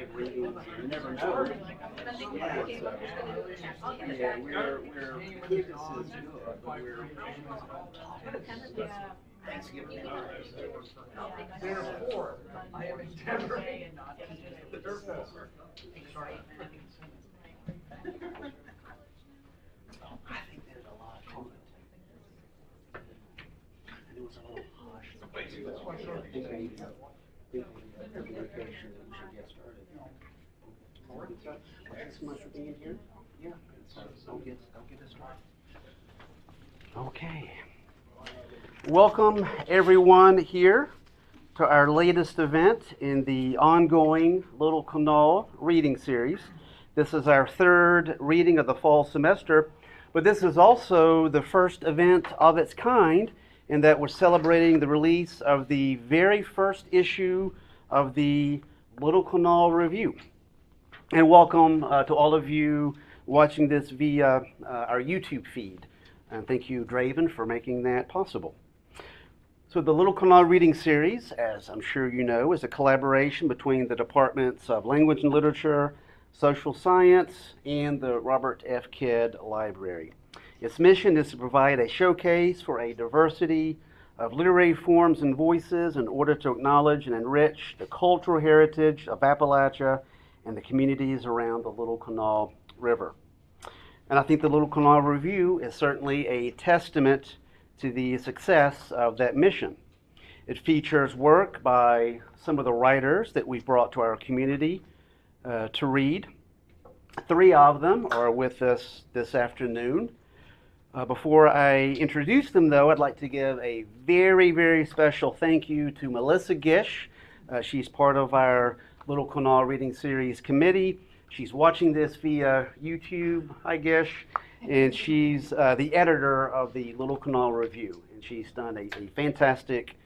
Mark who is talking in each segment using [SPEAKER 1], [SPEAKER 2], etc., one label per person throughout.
[SPEAKER 1] give readings. You never know. Yeah, we're kids is good, but we're Thanksgiving.
[SPEAKER 2] Therefore, I am endeavoring. Therefore.
[SPEAKER 1] I think there's a lot of comment. And it was a little harsh. I think I need to communication that we should get started. Thanks so much for being here. Yeah. Don't get us started. Okay. Welcome everyone here to our latest event in the ongoing Little Kanawha Reading Series. This is our third reading of the fall semester, but this is also the first event of its kind in that we're celebrating the release of the very first issue of the Little Kanawha Review. And welcome to all of you watching this via our YouTube feed. And thank you, Draven, for making that possible. So the Little Kanawha Reading Series, as I'm sure you know, is a collaboration between the Departments of Language and Literature, Social Science, and the Robert F. Kidd Library. Its mission is to provide a showcase for a diversity of literary forms and voices in order to acknowledge and enrich the cultural heritage of Appalachia and the communities around the Little Kanawha River. And I think the Little Kanawha Review is certainly a testament to the success of that mission. It features work by some of the writers that we've brought to our community to read. 3 of them are with us this afternoon. Before I introduce them, though, I'd like to give a very, very special thank you to Melissa Gish. She's part of our Little Kanawha Reading Series committee. She's watching this via YouTube, I guess, and she's the editor of the Little Kanawha Review, and she's done a fantastic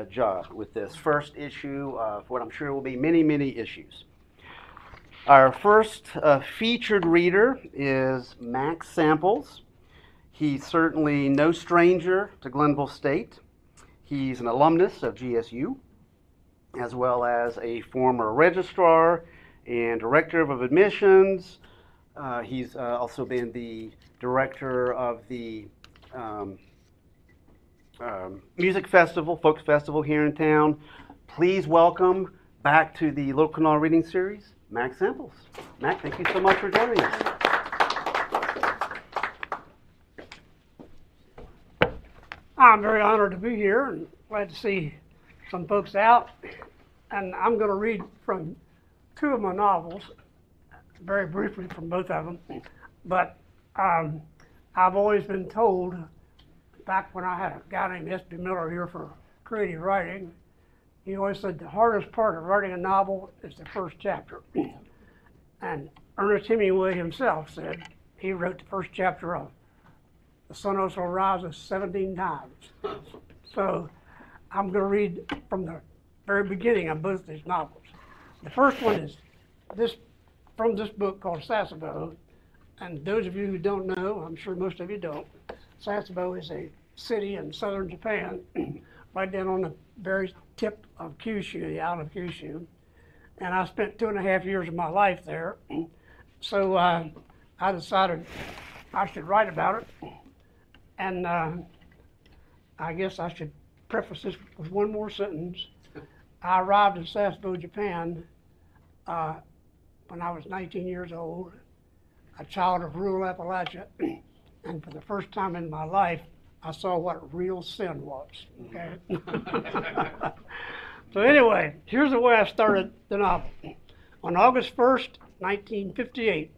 [SPEAKER 1] job with this first issue of what I'm sure will be many, many issues. Our first featured reader is Mack Samples. He's certainly no stranger to Glenville State. He's an alumnus of GSU, as well as a former registrar and director of admissions. He's also been the director of the music festival, folk festival here in town. Please welcome back to the Little Kanawha Reading Series, Mack Samples. Mack, thank you so much for joining us.
[SPEAKER 3] I'm very honored to be here and glad to see some folks out. And I'm going to read from 2 of my novels, very briefly from both of them. But I've always been told, back when I had a guy named S.B. Miller here for creative writing, he always said the hardest part of writing a novel is the first chapter. And Ernest Hemingway himself said he wrote the first chapter of The Sun Also Rises 17 times. So I'm going to read from the very beginning of both these novels. The first one is from this book called Sasebo. And those of you who don't know, I'm sure most of you don't, Sasebo is a city in southern Japan, right down on the very tip of Kyushu, the island of Kyushu. And I spent 2.5 years of my life there. So I decided I should write about it. And I guess I should preface this with one more sentence. I arrived in Sasebo, Japan when I was 19 years old, a child of rural Appalachia. And for the first time in my life, I saw what real sin was. Okay? So anyway, here's the way I started the novel. On August 1st, 1958,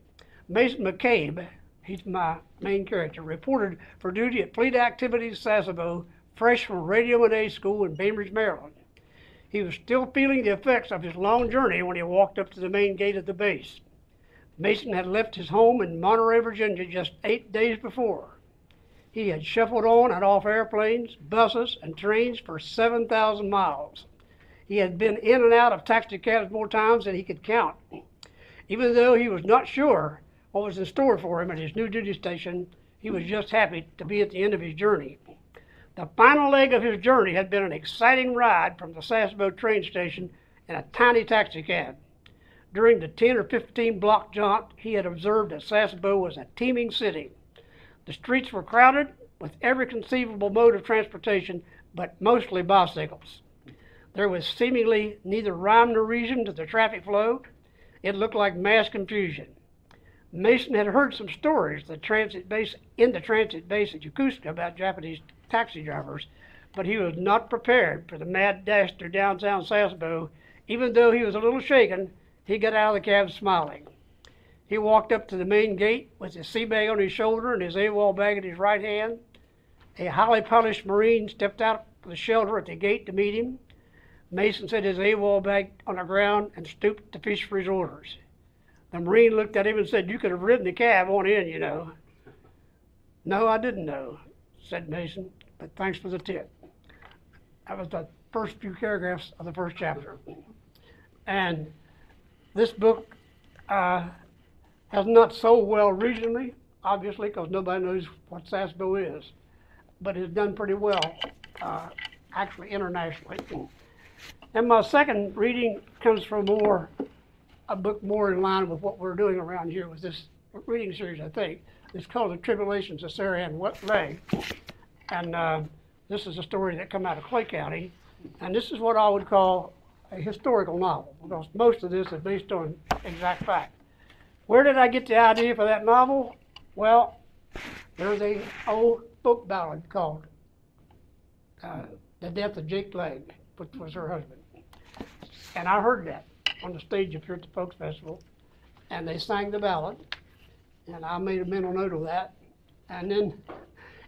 [SPEAKER 3] Mason McCabe, he's my main character, reported for duty at Fleet Activities Sasebo, fresh from Radio and A school in Bainbridge, Maryland. He was still feeling the effects of his long journey when he walked up to the main gate of the base. Mason had left his home in Monterey, Virginia just 8 days before. He had shuffled on and off airplanes, buses, and trains for 7,000 miles. He had been in and out of taxicabs more times than he could count. Even though he was not sure what was in store for him at his new duty station, he was just happy to be at the end of his journey. The final leg of his journey had been an exciting ride from the Sasebo train station in a tiny taxicab. During the 10 or 15 block jaunt, he had observed that Sasebo was a teeming city. The streets were crowded with every conceivable mode of transportation, but mostly bicycles. There was seemingly neither rhyme nor reason to the traffic flow. It looked like mass confusion. Mason had heard some stories in the transit base at Yokosuka about Japanese taxi drivers, but he was not prepared for the mad dash through downtown Sasebo. Even though he was a little shaken, he got out of the cab smiling. He walked up to the main gate with his sea bag on his shoulder and his AWOL bag in his right hand. A highly polished Marine stepped out of the shelter at the gate to meet him. Mason set his AWOL bag on the ground and stooped to fish for his orders. The Marine looked at him and said, "You could have ridden the cab on in, you know." "No, I didn't know," said Mason, "but thanks for the tip." That was the first few paragraphs of the first chapter. And this book has not sold well regionally, obviously, because nobody knows what Sasebo is, but it's done pretty well, actually internationally. And my second reading comes from a book more in line with what we're doing around here with this reading series, I think. It's called The Tribulations of Sarah Ann Legg. And this is a story that come out of Clay County. And this is what I would call a historical novel, because most of this is based on exact fact. Where did I get the idea for that novel? Well, there's an old folk ballad called The Death of Jake Legg, which was her husband. And I heard that on the stage up here at the Folks Festival, and they sang the ballad, and I made a mental note of that. And then,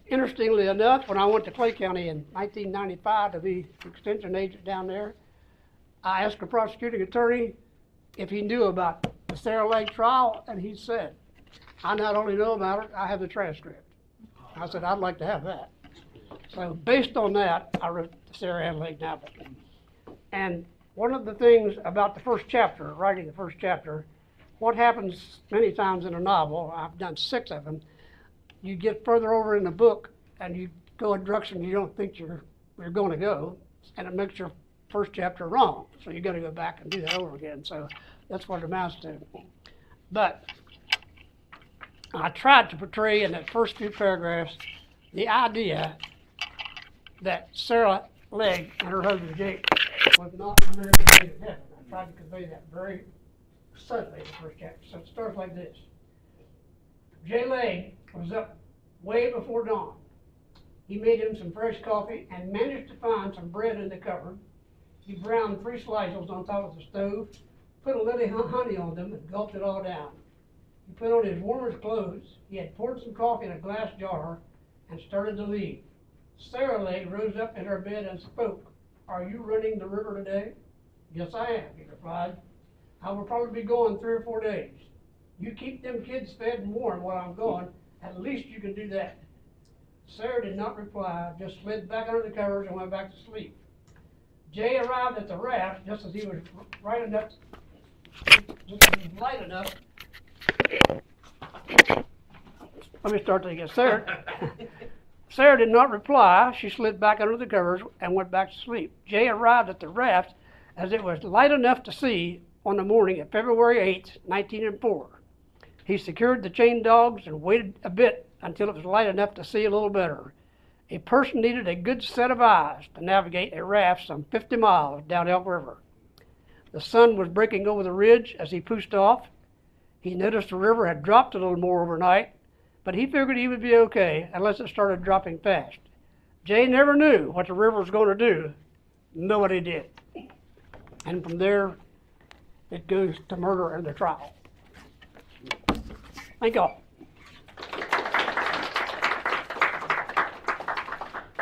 [SPEAKER 3] interestingly enough, when I went to Clay County in 1995 to be extension agent down there, I asked the prosecuting attorney if he knew about the Sarah Legg trial, and he said, "I not only know about it, I have the transcript." I said, "I'd like to have that." So based on that, I wrote the Sarah Ann Legg novel. And one of the things about the first chapter, writing the first chapter, what happens many times in a novel, I've done 6 of them, you get further over in the book and you go a direction you don't think you're going to go, and it makes your first chapter wrong. So you got to go back and do that over again. So that's what it amounts to. But I tried to portray in that first few paragraphs the idea that Sarah Legg and her husband Jake was not an American native heaven. I tried to convey that very subtly in the first chapter. So it starts like this. Jay Legg was up way before dawn. He made him some fresh coffee and managed to find some bread in the cupboard. He browned 3 slices on top of the stove, put a little honey on them, and gulped it all down. He put on his warmest clothes. He had poured some coffee in a glass jar and started to leave. Sarah Legg rose up in her bed and spoke. "Are you running the river today?" "Yes, I am," he replied. "I will probably be going 3 or 4 days. You keep them kids fed and warm while I'm gone. At least you can do that." Sarah did not reply, just slid back under the covers and went back to sleep. Jay arrived at the raft just as he was light enough. Let me start that again. Sarah did not reply. She slid back under the covers and went back to sleep. Jay arrived at the raft as it was light enough to see on the morning of February 8, 1904. He secured the chain dogs and waited a bit until it was light enough to see a little better. A person needed a good set of eyes to navigate a raft some 50 miles down Elk River. The sun was breaking over the ridge as he pushed off. He noticed the river had dropped a little more overnight, but he figured he would be okay unless it started dropping fast. Jay never knew what the river was going to do. Nobody did. And from there, it goes to murder and the trial. Thank you all.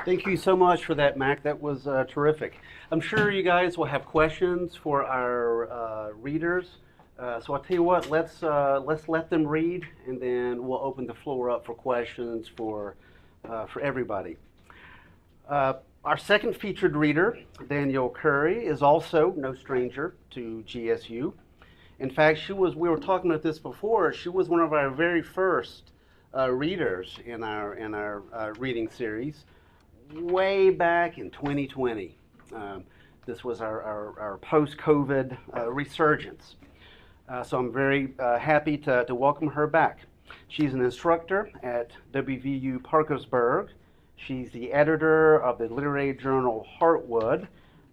[SPEAKER 1] Thank you so much for that, Mac. That was terrific. I'm sure you guys will have questions for our readers. So I'll tell you what, let's let them read, and then we'll open the floor up for questions for everybody. Our second featured reader, Danielle Curry, is also no stranger to GSU. In fact, we were talking about this before, she was one of our very first readers in our reading series way back in 2020. This was our post-COVID resurgence. So I'm very happy to welcome her back. She's an instructor at WVU Parkersburg. She's the editor of the literary journal Heartwood,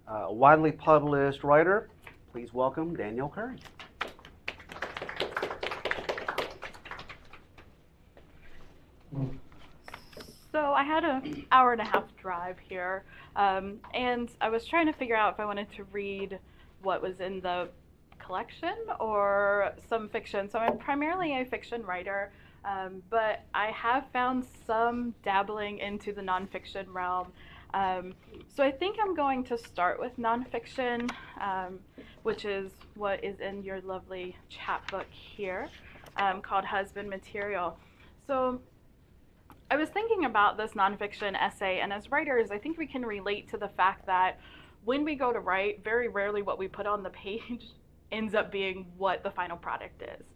[SPEAKER 1] a widely published writer. Please welcome Danielle Curry.
[SPEAKER 4] So I had an hour and a half drive here, and I was trying to figure out if I wanted to read what was in the collection or some fiction. So I'm primarily a fiction writer, but I have found some dabbling into the nonfiction realm. So I think I'm going to start with nonfiction, which is what is in your lovely chapbook here, called Husband Material. So I was thinking about this nonfiction essay, and as writers, I think we can relate to the fact that when we go to write, very rarely what we put on the page ends up being what the final product is.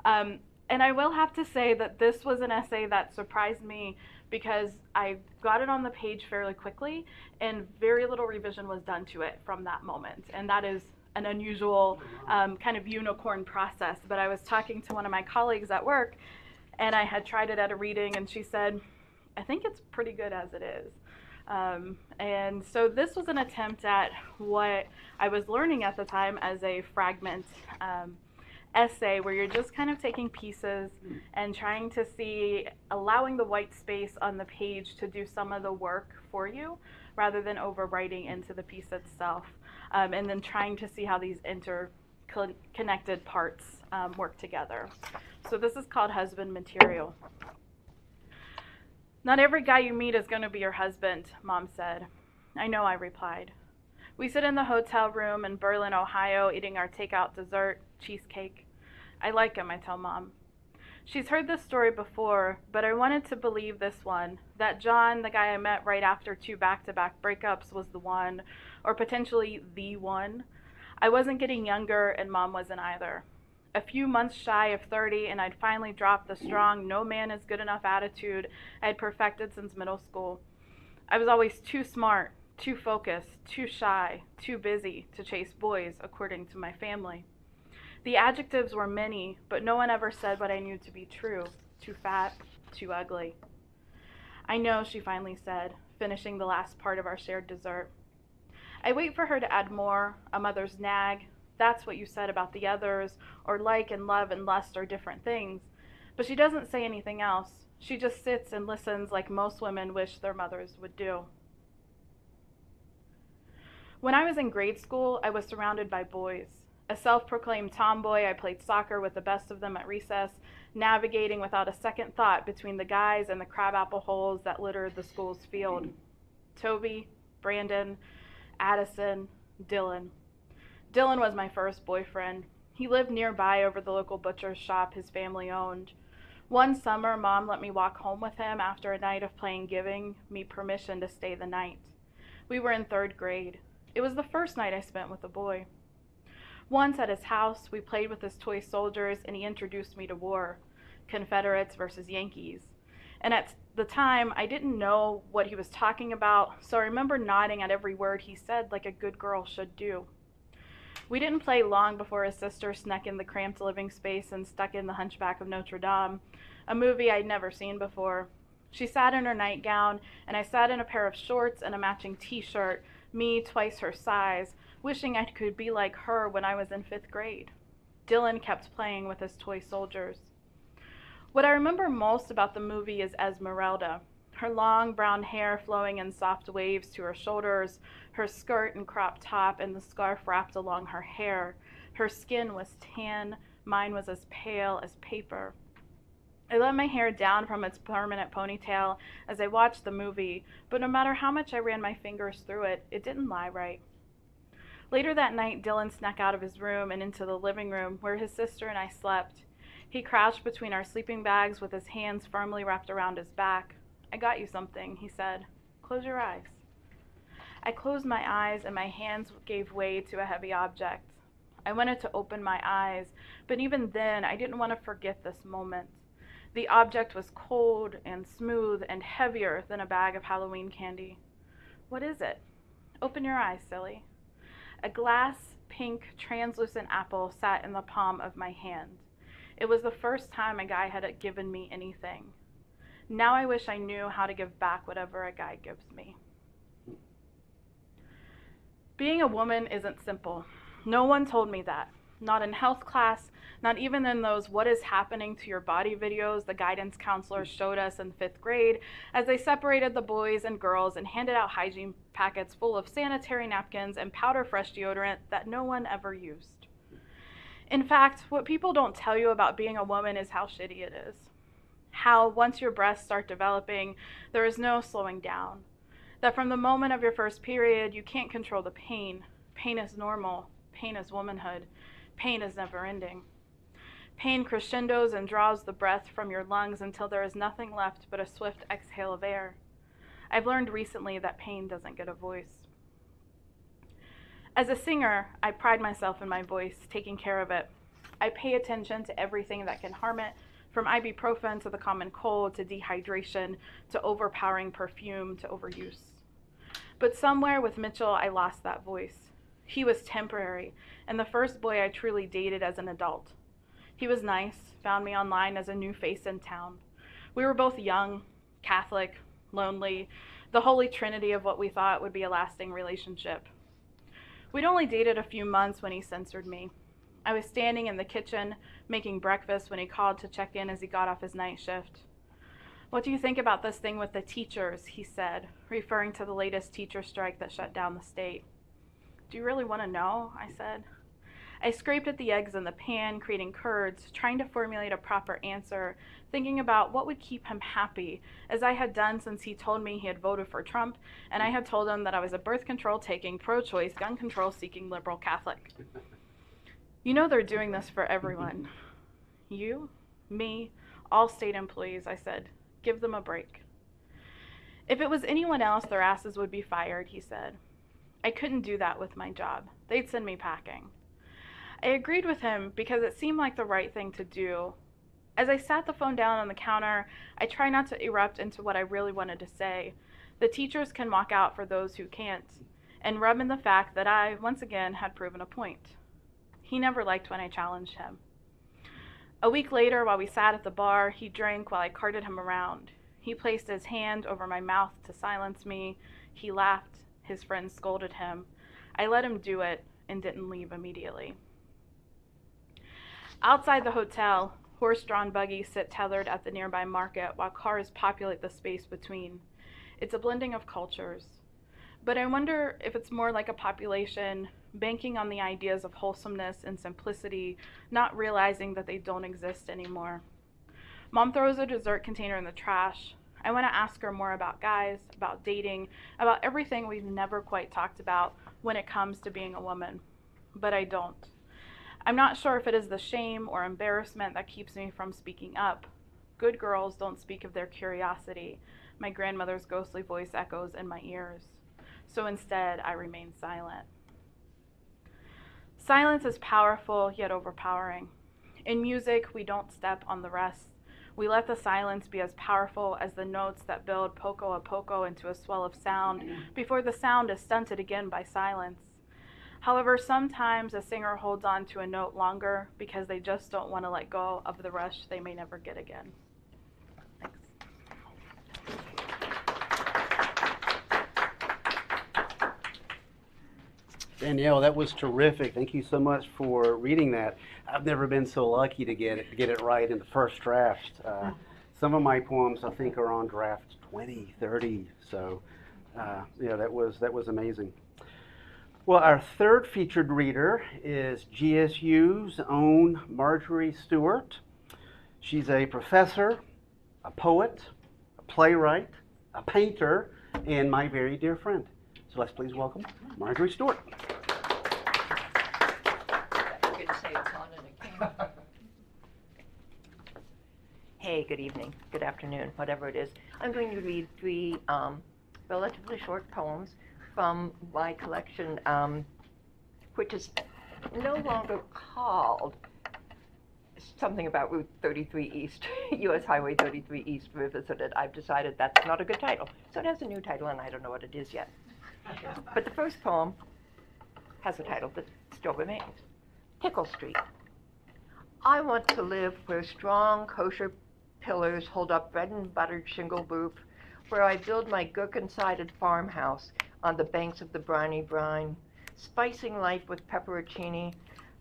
[SPEAKER 4] And I will have to say that this was an essay that surprised me because I got it on the page fairly quickly, and very little revision was done to it from that moment. And that is an unusual kind of unicorn process. But I was talking to one of my colleagues at work, and I had tried it at a reading, and she said, I think it's pretty good as it is. And so this was an attempt at what I was learning at the time as a fragment essay, where you're just kind of taking pieces and trying to see, allowing the white space on the page to do some of the work for you, rather than overwriting into the piece itself, and then trying to see how these interconnected parts work together. So this is called Husband Material. Not every guy you meet is going to be your husband, Mom said. I know, I replied. We sit in the hotel room in Berlin, Ohio, eating our takeout dessert, cheesecake. I like him, I tell Mom. She's heard this story before, but I wanted to believe this one, that John, the guy I met right after 2 back-to-back breakups, was the one, or potentially the one. I wasn't getting younger, and Mom wasn't either. A few months shy of 30, and I'd finally dropped the strong, no man is good enough attitude I'd perfected since middle school. I was always too smart, too focused, too shy, too busy to chase boys, according to my family. The adjectives were many, but no one ever said what I knew to be true. Too fat, too ugly. I know, she finally said, finishing the last part of our shared dessert. I wait for her to add more, a mother's nag. That's what you said about the others, or like and love and lust are different things. But she doesn't say anything else. She just sits and listens like most women wish their mothers would do. When I was in grade school, I was surrounded by boys. A self-proclaimed tomboy, I played soccer with the best of them at recess, navigating without a second thought between the guys and the crabapple holes that littered the school's field. Toby, Brandon, Addison, Dylan. Dylan was my first boyfriend. He lived nearby over the local butcher's shop his family owned. One summer, Mom let me walk home with him after a night of playing, giving me permission to stay the night. We were in 3rd grade. It was the first night I spent with a boy. Once at his house, we played with his toy soldiers, and he introduced me to war, Confederates versus Yankees. And at the time, I didn't know what he was talking about, so I remember nodding at every word he said like a good girl should do. We didn't play long before his sister snuck in the cramped living space and stuck in The Hunchback of Notre Dame, a movie I'd never seen before. She sat in her nightgown, and I sat in a pair of shorts and a matching t-shirt, me twice her size, wishing I could be like her when I was in 5th grade. Dylan kept playing with his toy soldiers. What I remember most about the movie is Esmeralda, her long brown hair flowing in soft waves to her shoulders, her skirt and crop top and the scarf wrapped along her hair. Her skin was tan, mine was as pale as paper. I let my hair down from its permanent ponytail as I watched the movie, but no matter how much I ran my fingers through it, it didn't lie right. Later that night, Dylan snuck out of his room and into the living room where his sister and I slept. He crouched between our sleeping bags with his hands firmly wrapped around his back. I got you something, he said. Close your eyes. I closed my eyes and my hands gave way to a heavy object. I wanted to open my eyes, but even then I didn't want to forget this moment. The object was cold and smooth and heavier than a bag of Halloween candy. What is it? Open your eyes, silly. A glass pink, translucent apple sat in the palm of my hand. It was the first time a guy had given me anything. Now I wish I knew how to give back whatever a guy gives me. Being a woman isn't simple. No one told me that. Not in health class, not even in those what is happening to your body videos the guidance counselors showed us in 5th grade as they separated the boys and girls and handed out hygiene packets full of sanitary napkins and powder fresh deodorant that no one ever used. In fact, what people don't tell you about being a woman is how shitty it is. How once your breasts start developing, there is no slowing down. That from the moment of your first period, you can't control the pain. Pain is normal. Pain is womanhood. Pain is never ending. Pain crescendos and draws the breath from your lungs until there is nothing left but a swift exhale of air. I've learned recently that pain doesn't get a voice. As a singer, I pride myself in my voice, taking care of it. I pay attention to everything that can harm it, from ibuprofen to the common cold to dehydration to overpowering perfume to overuse. But somewhere with Mitchell, I lost that voice. He was temporary, and the first boy I truly dated as an adult. He was nice, found me online as a new face in town. We were both young, Catholic, lonely, the holy trinity of what we thought would be a lasting relationship. We'd only dated a few months when he censored me. I was standing in the kitchen, making breakfast when he called to check in as he got off his night shift. "What do you think about this thing with the teachers?" he said, referring to the latest teacher strike that shut down the state. "Do you really want to know?" I said. I scraped at the eggs in the pan, creating curds, trying to formulate a proper answer, thinking about what would keep him happy, as I had done since he told me he had voted for Trump, and I had told him that I was a birth control-taking, pro-choice, gun control-seeking liberal Catholic. "You know they're doing this for everyone." "You, me, all state employees," I said. "Give them a break." "If it was anyone else, their asses would be fired," he said. I couldn't do that with my job. They'd send me packing. I agreed with him because it seemed like the right thing to do. As I sat the phone down on the counter, I tried not to erupt into what I really wanted to say. The teachers can walk out for those who can't, and rub in the fact that I, once again, had proven a point. He never liked when I challenged him. A week later, while we sat at the bar, he drank while I carted him around. He placed his hand over my mouth to silence me. He laughed. His friends scolded him. I let him do it and didn't leave immediately. Outside the hotel, horse-drawn buggies sit tethered at the nearby market while cars populate the space between. It's a blending of cultures. But I wonder if it's more like a population banking on the ideas of wholesomeness and simplicity, not realizing that they don't exist anymore. Mom throws a dessert container in the trash. I want to ask her more about guys, about dating, about everything we've never quite talked about when it comes to being a woman. But I don't. I'm not sure if it is the shame or embarrassment that keeps me from speaking up. Good girls don't speak of their curiosity. My grandmother's ghostly voice echoes in my ears. So instead, I remain silent. Silence is powerful, yet overpowering. In music, we don't step on the rest. We let the silence be as powerful as the notes that build poco a poco into a swell of sound before the sound is stunted again by silence. However, sometimes a singer holds on to a note longer because they just don't want to let go of the rush they may never get again. Thanks.
[SPEAKER 1] Danielle, that was terrific. Thank you so much for reading that. I've never been so lucky to get it right in the first draft. Some of my poems, I think, are on draft 20, 30. So, yeah, that was amazing. Well, our third featured reader is GSU's own Marjorie Stewart. She's a professor, a poet, a playwright, a painter, and my very dear friend. So let's please welcome Marjorie Stewart.
[SPEAKER 5] Good to say it's on and it came. Hey, good evening, good afternoon, whatever it is. I'm going to read three relatively short poems from my collection, which is no longer called something about Route 33 East, US Highway 33 East Revisited. I've decided that's not a good title. So it has a new title, and I don't know what it is yet. But the first poem has a title that's still remains. Pickle Street. I want to live where strong, kosher pillars hold up bread and buttered shingle roof, where I build my gherkin-sided farmhouse on the banks of the briny brine, spicing life with pepperoncini,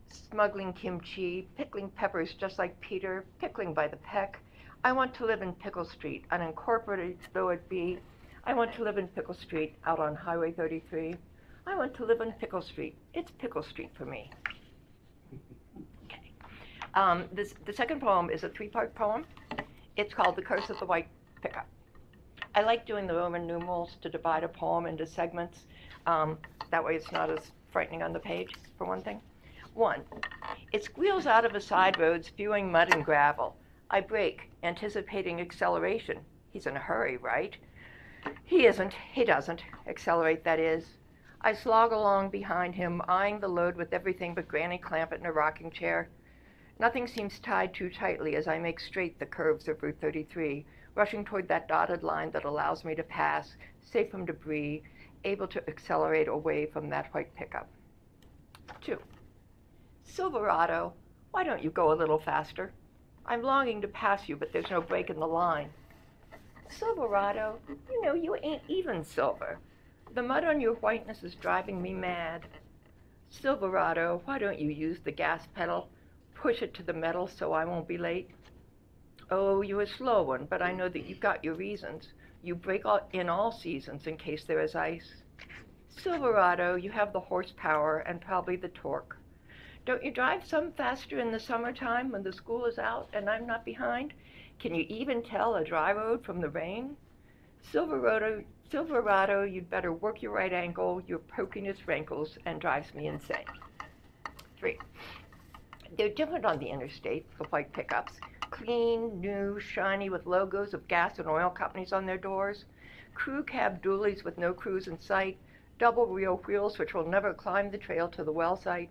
[SPEAKER 5] smuggling kimchi, pickling peppers just like Peter, pickling by the peck. I want to live in Pickle Street, unincorporated though it be. I want to live in Pickle Street out on Highway 33. I want to live in Pickle Street. It's Pickle Street for me. Okay. The second poem is a three-part poem. It's called The Curse of the White Pickup. I like doing the Roman numerals to divide a poem into segments. That way it's not as frightening on the page, for one thing. 1. It squeals out of a side road, spewing mud and gravel. I brake, anticipating acceleration. He's in a hurry, right? He isn't. He doesn't. Accelerate, that is. I slog along behind him, eyeing the load with everything but Granny Clampett in a rocking chair. Nothing seems tied too tightly as I make straight the curves of Route 33, rushing toward that dotted line that allows me to pass, safe from debris, able to accelerate away from that white pickup. 2. Silverado, why don't you go a little faster? I'm longing to pass you, but there's no break in the line. Silverado, you know you ain't even silver. The mud on your whiteness is driving me mad. Silverado, why don't you use the gas pedal? Push it to the metal so I won't be late. Oh, you're a slow one, but I know that you've got your reasons. You break in all seasons in case there is ice. Silverado, you have the horsepower and probably the torque. Don't you drive some faster in the summertime when the school is out and I'm not behind? Can you even tell a dry road from the rain? Silverado, you'd better work your right ankle. Your pokiness rankles and drives me insane. 3. They're different on the interstate, the white pickups. Clean, new, shiny, with logos of gas and oil companies on their doors. Crew cab dualies with no crews in sight. Double rear wheels which will never climb the trail to the well site.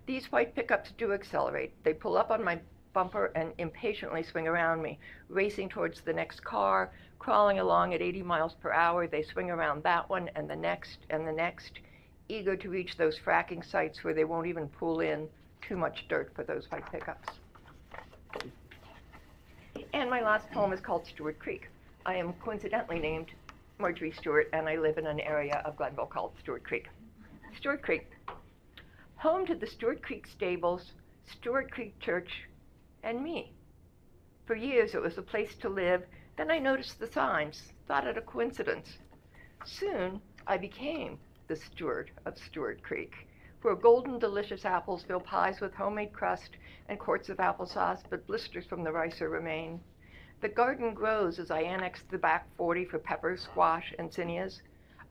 [SPEAKER 5] These white pickups do accelerate. They pull up on my bumper and impatiently swing around me, racing towards the next car, crawling along at 80 miles per hour. They swing around that one and the next, eager to reach those fracking sites where they won't even pull in. Too much dirt for those white pickups. And my last poem is called Stewart Creek. I am coincidentally named Marjorie Stewart, and I live in an area of Glenville called Stewart Creek. Stewart Creek. Home to the Stewart Creek stables, Stewart Creek Church, and me. For years it was a place to live. Then I noticed the signs, thought it a coincidence. Soon I became the steward of Stewart Creek, where golden delicious apples fill pies with homemade crust and quarts of applesauce, but blisters from the ricer remain. The garden grows as I annex the back 40 for peppers, squash, and zinnias,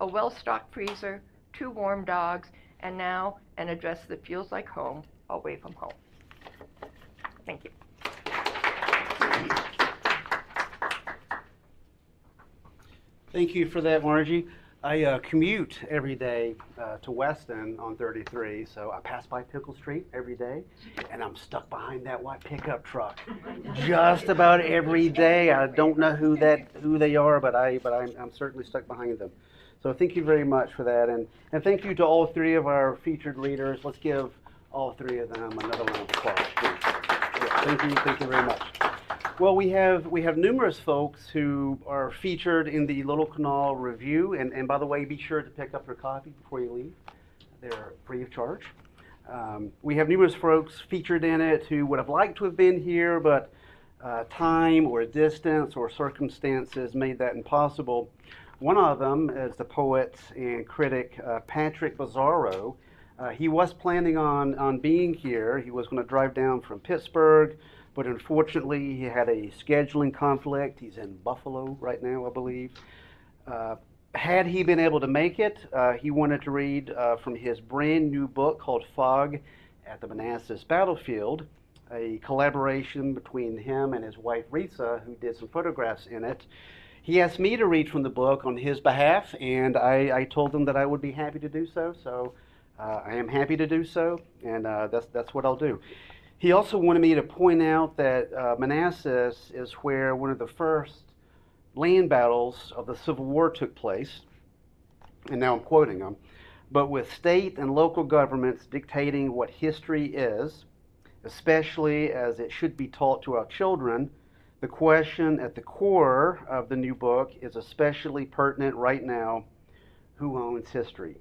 [SPEAKER 5] a well-stocked freezer, 2 warm dogs, and now an address that feels like home, away from home. Thank you.
[SPEAKER 1] Thank you for that, Margie. I commute every day to Weston on 33, so I pass by Pickle Street every day, and I'm stuck behind that white pickup truck just about every day. I don't know who they are, but I'm certainly stuck behind them. So thank you very much for that, and thank you to all 3 of our featured readers. Let's give all 3 of them another round of applause, please. Yeah, thank you very much. Well, we have numerous folks who are featured in the Little Kanawha Review, and by the way, be sure to pick up your copy before you leave. They're free of charge. We have numerous folks featured in it who would have liked to have been here, but time or distance or circumstances made that impossible. One of them is the poet and critic Patrick Bizzarro. He was planning on being here. He was going to drive down from Pittsburgh, but unfortunately he had a scheduling conflict. He's in Buffalo right now, I believe. Had he been able to make it, he wanted to read from his brand new book called Fog at the Manassas Battlefield, a collaboration between him and his wife Risa, who did some photographs in it. He asked me to read from the book on his behalf, and I told him that I would be happy to do so. So I am happy to do so, and that's what I'll do. He also wanted me to point out that Manassas is where one of the first land battles of the Civil War took place, and now I'm quoting him. but with state and local governments dictating what history is, especially as it should be taught to our children, the question at the core of the new book is especially pertinent right now: who owns history?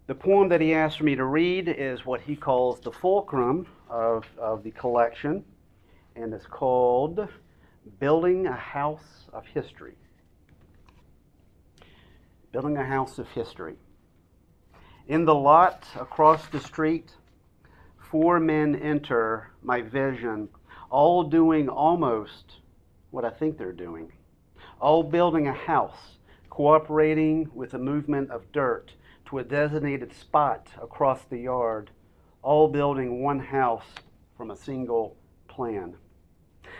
[SPEAKER 1] The poem that he asked for me to read is what he calls the fulcrum of the collection, and it's called Building a House of History. Building a House of History. In the lot across the street, 4 men enter my vision, all doing almost what I think they're doing. All building a house, cooperating with a movement of dirt to a designated spot across the yard, all building one house from a single plan.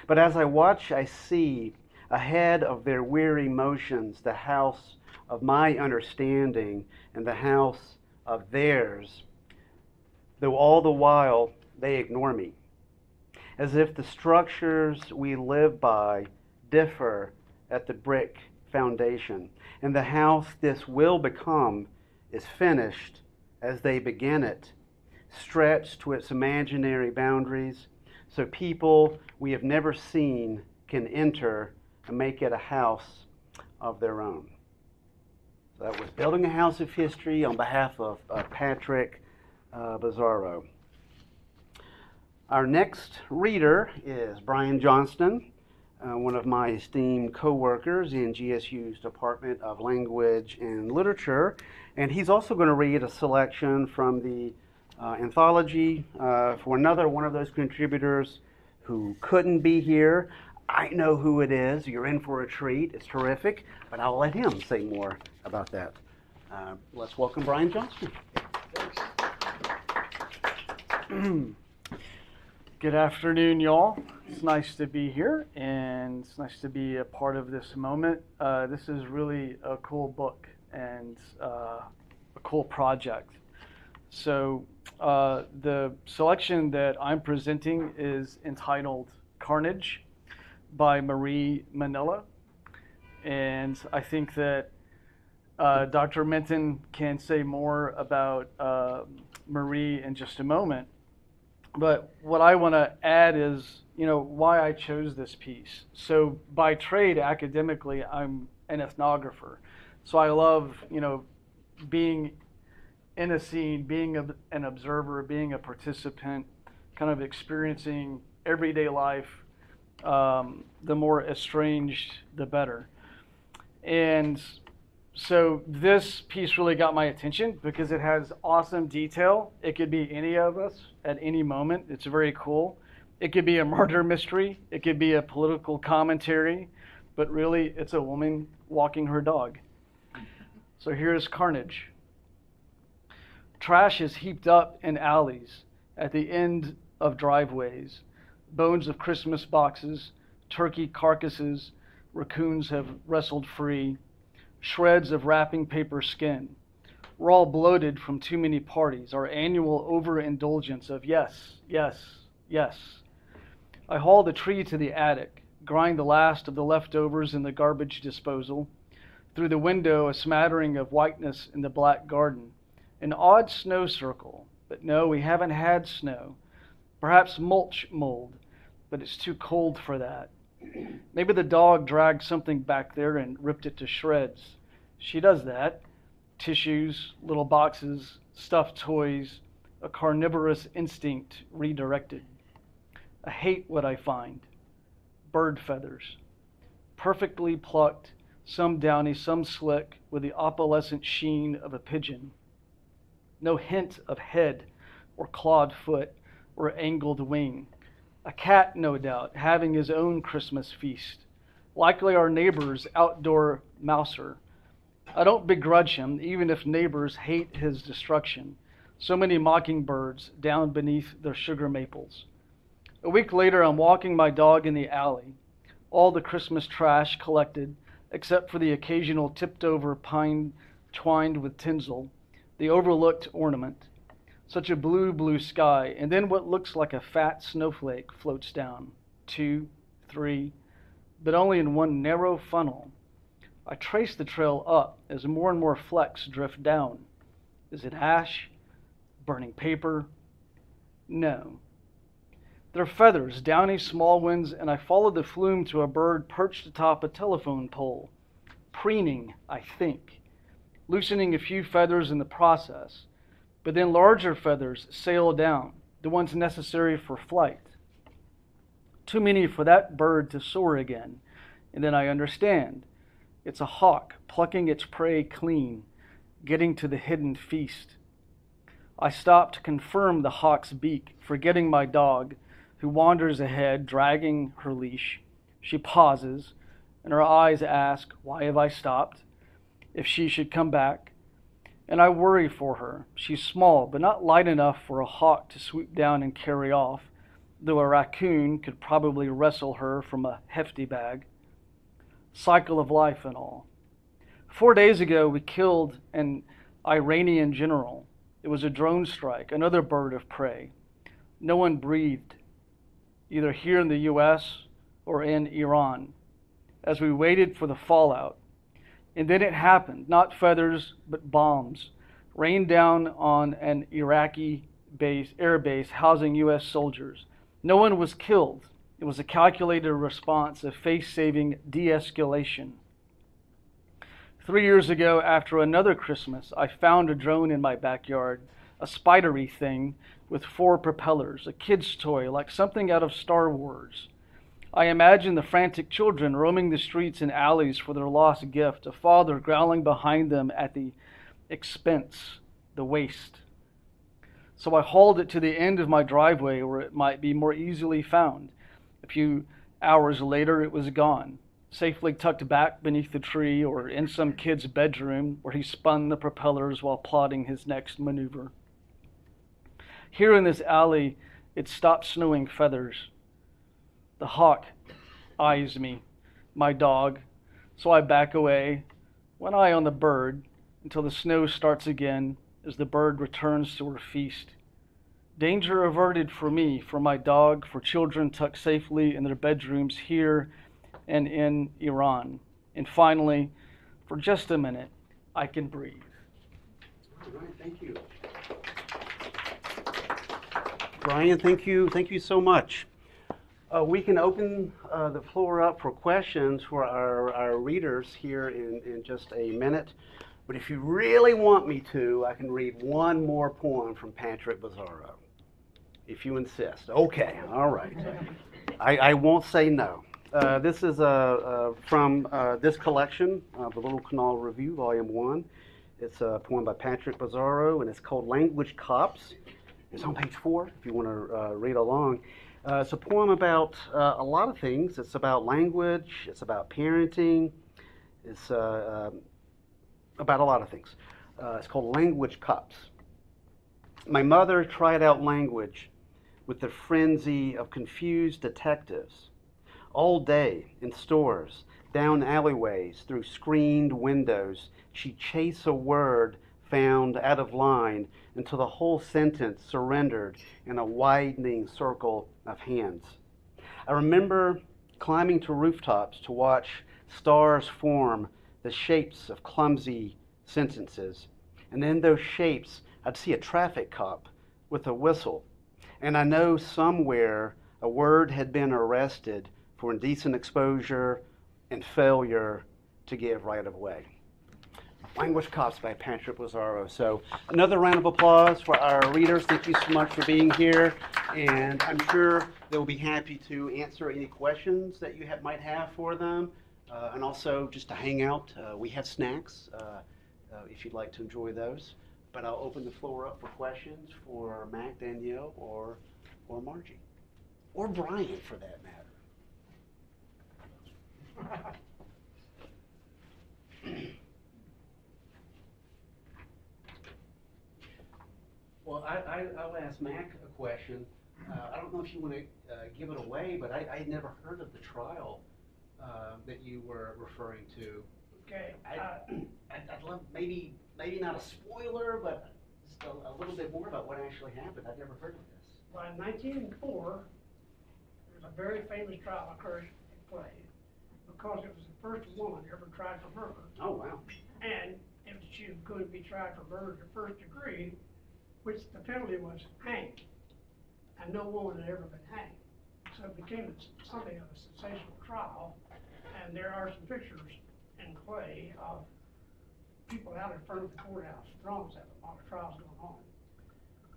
[SPEAKER 1] But as I watch, I see ahead of their weary motions the house of my understanding and the house of theirs, though all the while they ignore me, as if the structures we live by differ at the brick foundation, and the house this will become is finished as they begin it, stretched to its imaginary boundaries, so people we have never seen can enter and make it a house of their own. So that was Building a House of History on behalf of Patrick Bizzarro. Our next reader is Brian Johnston, one of my esteemed co-workers in GSU's Department of Language and Literature, and he's also going to read a selection from the anthology for another one of those contributors who couldn't be here. I know who it is. You're in for a treat. It's terrific, but I'll let him say more about that. Let's welcome Brian Johnston.
[SPEAKER 6] Good afternoon, y'all. It's nice to be here, and it's nice to be a part of this moment. This is really a cool book and a cool project. So the selection that I'm presenting is entitled Carnage by Marie Manila, and I think that Dr. Minton can say more about Marie in just a moment. But what I want to add is, why I chose this piece. So by trade, academically, I'm an ethnographer. So I love, being in a scene, being an observer, being a participant, kind of experiencing everyday life. The more estranged, the better. And so this piece really got my attention because it has awesome detail. It could be any of us at any moment. It's very cool. It could be a murder mystery. It could be a political commentary. But really, it's a woman walking her dog. So here's Carnage. Trash is heaped up in alleys, at the end of driveways. Bones of Christmas boxes, turkey carcasses, raccoons have wrestled free. Shreds of wrapping paper skin. We're all bloated from too many parties, our annual overindulgence of yes, yes, yes. I haul the tree to the attic, grind the last of the leftovers in the garbage disposal. Through the window, a smattering of whiteness in the black garden. An odd snow circle, but no, we haven't had snow. Perhaps mulch mold, but it's too cold for that. Maybe the dog dragged something back there and ripped it to shreds. She does that. Tissues, little boxes, stuffed toys, a carnivorous instinct redirected. I hate what I find. Bird feathers. Perfectly plucked, some downy, some slick, with the opalescent sheen of a pigeon. No hint of head or clawed foot or angled wing. A cat, no doubt, having his own Christmas feast. Likely our neighbor's outdoor mouser. I don't begrudge him, even if neighbors hate his destruction. So many mockingbirds down beneath their sugar maples. A week later, I'm walking my dog in the alley. All the Christmas trash collected, except for the occasional tipped-over pine twined with tinsel, the overlooked ornament. Such a blue, blue sky, and then what looks like a fat snowflake floats down. 2, 3, but only in one narrow funnel. I trace the trail up as more and more flecks drift down. Is it ash? Burning paper? No. They're feathers, downy small ones, and I followed the flume to a bird perched atop a telephone pole, preening, I think, loosening a few feathers in the process, but then larger feathers sail down, the ones necessary for flight. Too many for that bird to soar again, and then I understand. It's a hawk plucking its prey clean, getting to the hidden feast. I stop to confirm the hawk's beak, forgetting my dog, who wanders ahead, dragging her leash. She pauses, and her eyes ask, why have I stopped? If she should come back. And I worry for her. She's small, but not light enough for a hawk to swoop down and carry off, though a raccoon could probably wrestle her from a hefty bag. Cycle of life and all. 4 days ago, we killed an Iranian general. It was a drone strike, another bird of prey. No one breathed, either here in the US or in Iran, as we waited for the fallout. And then it happened, not feathers, but bombs, rained down on an Iraqi air base housing US soldiers. No one was killed. It was a calculated response of face-saving de-escalation. 3 years ago, after another Christmas, I found a drone in my backyard, a spidery thing with 4 propellers, a kid's toy like something out of Star Wars. I imagine the frantic children roaming the streets and alleys for their lost gift, a father growling behind them at the expense, the waste. So I hauled it to the end of my driveway where it might be more easily found. A few hours later, it was gone, safely tucked back beneath the tree or in some kid's bedroom where he spun the propellers while plotting his next maneuver. Here in this alley, it stopped snowing feathers. The hawk eyes me, my dog, so I back away, one eye on the bird, until the snow starts again as the bird returns to her feast. Danger averted for me, for my dog, for children tucked safely in their bedrooms here and in Iran. And finally, for just a minute, I can breathe.
[SPEAKER 1] All right, thank you. Brian, thank you so much. We can open the floor up for questions for our readers here in just a minute. But if you really want me to, I can read one more poem from Patrick Bizzarro, if you insist. Okay, all right. I won't say no. This is from this collection, the Little Kanawha Review, Volume 1. It's a poem by Patrick Bizzarro, and it's called Language Cops. It's on page 4, if you want to read along. It's a poem about a lot of things. It's about language, it's about parenting, it's about a lot of things. It's called Language Cops. My mother tried out language with the frenzy of confused detectives. All day in stores, down alleyways, through screened windows, she'd chase a word found out of line until the whole sentence surrendered in a widening circle of hands. I remember climbing to rooftops to watch stars form the shapes of clumsy sentences. And in those shapes, I'd see a traffic cop with a whistle. And I know somewhere a word had been arrested for indecent exposure and failure to give right of way. Language Cops by Patrick Bizzarro. So another round of applause for our readers. Thank you so much for being here. And I'm sure they'll be happy to answer any questions that you might have for them. And also just to hang out. We have snacks if you'd like to enjoy those. But I'll open the floor up for questions for Mack, Danielle, or Margie. Or Brian, for that matter. Well, I'll ask Mack a question. I don't know if you want to give it away, but I had never heard of the trial that you were referring to.
[SPEAKER 3] Okay.
[SPEAKER 1] I'd love maybe not a spoiler, but just a little bit more about what actually happened. I've never heard of this.
[SPEAKER 3] Well, in 1904, there was a very famous trial occurred in play because it was the first woman ever tried for murder.
[SPEAKER 1] Oh, wow.
[SPEAKER 3] And if she was going to be tried for murder to first degree, which the penalty was hanged. And no woman had ever been hanged. So it became something of a sensational trial. And there are some pictures in clay of people out in front of the courthouse, throngs of them, while the trial's going on.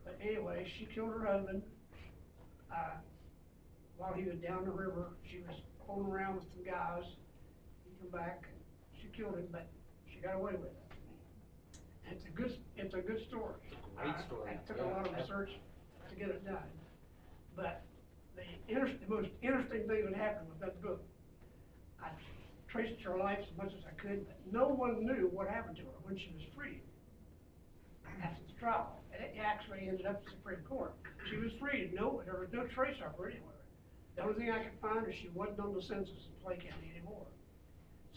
[SPEAKER 3] But anyway, she killed her husband while he was down the river. She was fooling around with some guys. He come back, she killed him, but she got away with it. And it's a good story.
[SPEAKER 1] Great story.
[SPEAKER 3] It took a lot of research to get it done. But the most interesting thing that happened with that book, I traced her life as much as I could, but no one knew what happened to her when she was freed after the trial. And it actually ended up in the Supreme Court. She was freed. No, there was no trace of her anywhere. The only thing I could find is she wasn't on the census in Clay County anymore.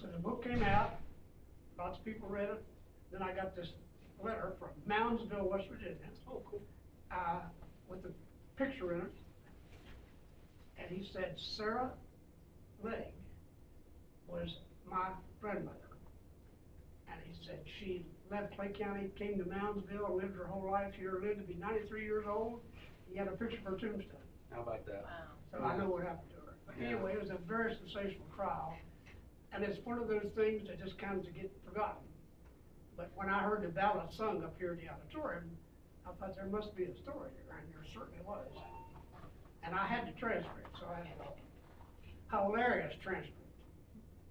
[SPEAKER 3] So the book came out, lots of people read it. Then I got this letter from Moundsville, West Virginia. Oh, cool. With a picture in it. And he said, Sarah Legg was my grandmother. And he said she left Clay County, came to Moundsville, and lived her whole life here, lived to be 93 years old. He had a picture of her tombstone.
[SPEAKER 1] How about that?
[SPEAKER 5] Wow.
[SPEAKER 3] So I know what happened to her. But anyway, it was a very sensational trial. And it's one of those things that just kind of get forgotten. But when I heard the ballad sung up here in the auditorium, I thought there must be a story here, and there certainly was. And I had the transcript, so I had a hilarious transcript.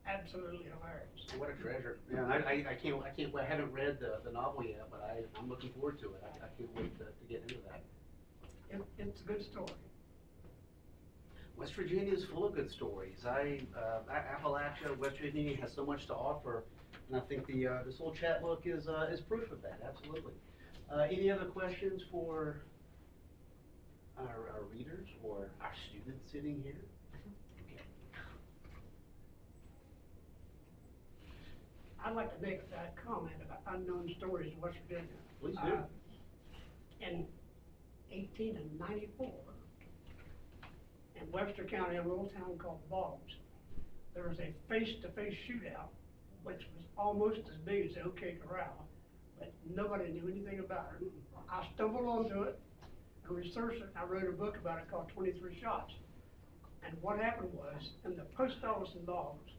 [SPEAKER 3] Absolutely hilarious.
[SPEAKER 1] What a treasure! Yeah, I can't wait. I haven't read the novel yet, but I'm looking forward to it. I can't wait to get into that.
[SPEAKER 3] It's a good story.
[SPEAKER 1] West Virginia is full of good stories. Appalachia, West Virginia has so much to offer, and I think this whole chapbook is proof of that. Absolutely. Any other questions for our readers or our students sitting here? Okay.
[SPEAKER 3] I'd like to make a comment about unknown stories in West Virginia.
[SPEAKER 1] Please do.
[SPEAKER 3] In 1894, in Webster County, a little town called Boggs, there was a face-to-face shootout, which was almost as big as the OK Corral, but nobody knew anything about it. I stumbled onto it and researched it, and I wrote a book about it called 23 Shots. And what happened was, in the post office in Boggs,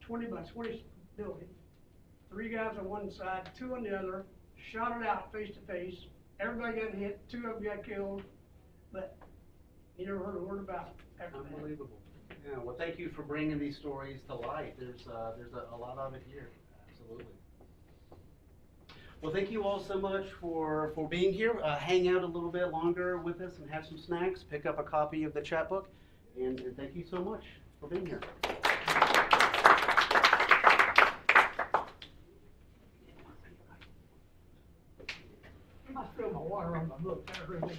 [SPEAKER 3] 20 by 20 building, 3 guys on one side, 2 on the other, shot it out face to face. Everybody got hit, 2 of them got killed, but you never heard a word about it after that.
[SPEAKER 1] Unbelievable. Yeah. Well, thank you for bringing these stories to light. There's a lot of it here. Absolutely. Well, thank you all so much for being here. Hang out a little bit longer with us and have some snacks. Pick up a copy of the chapbook, and thank you so much for being here.
[SPEAKER 3] I spilled my water on my book. That really